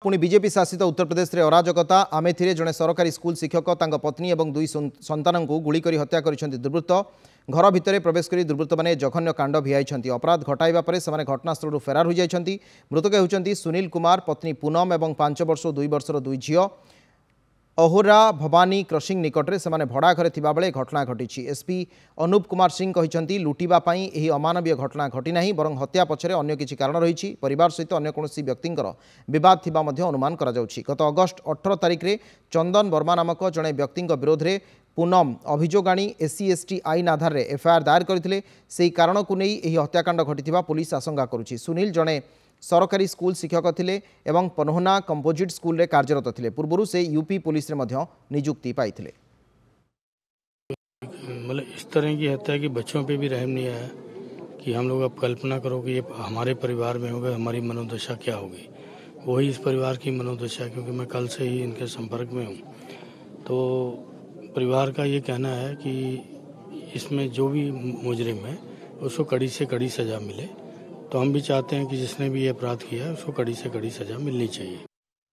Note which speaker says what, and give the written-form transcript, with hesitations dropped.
Speaker 1: पुणी बीजेपी शासित उत्तर प्रदेश में अराजकता आमेथी जड़े सरकारी स्कूल शिक्षक पत्नी और दुई संतान को गुड़ी कर हत्या कर दुर्वृत्त घर भितर प्रवेश कर दुर्वृत्त मैंने जघन्य कांड भियाई अपराध घटाइबा परे से घटनास्थल फरार हो जाती। मृतक होती सुनील कुमार पत्नी पूनम और 5 वर्ष और 2 वर्षर दुई झील अहोरा भवानी क्रॉसिंग निकटरे से भड़ा घरे थिबा बेले घटना घटी। एसपी अनूप कुमार सिंह कहते लुटिबापाई यही अमानवीय घटना घटी नहीं बरं हत्या पछरे अन्य किछि कारण रही। परिवार सहित अन्य कौनसी व्यक्तिंकर विवाद थिबा मध्य अनुमान करा जाउछि। गत अगस्ट 18 तारिख रे चंदन वर्मा नामक जड़े व्यक्ति विरोध में पूनम अभियोग आनी SC/ST आईन आधार में एफआईआर दायर करथिले। सेही कारण को नहीं यही हत्याकांड घटी पुलिस आशंका करुछि। सुनील जड़े सरकारी स्कूल शिक्षक थिले एवं पनहोना कंपोजिट स्कूल रे कार्यरत थिले। पूर्व से यूपी पुलिस रे मध्य नियुक्ति पाइथिले।
Speaker 2: मतलब इस तरह की हत्या कि बच्चों पे भी रहम नहीं आया कि हम लोग अब कल्पना करो कि ये हमारे परिवार में होगा, हमारी मनोदशा क्या होगी। वही इस परिवार की मनोदशा, क्योंकि मैं कल से ही इनके संपर्क में हूँ। तो परिवार का ये कहना है कि इसमें जो भी मुजरिम है उसको कड़ी से कड़ी सज़ा मिले। तो हम भी चाहते हैं कि जिसने भी ये अपराध किया है उसको कड़ी से कड़ी सज़ा मिलनी चाहिए।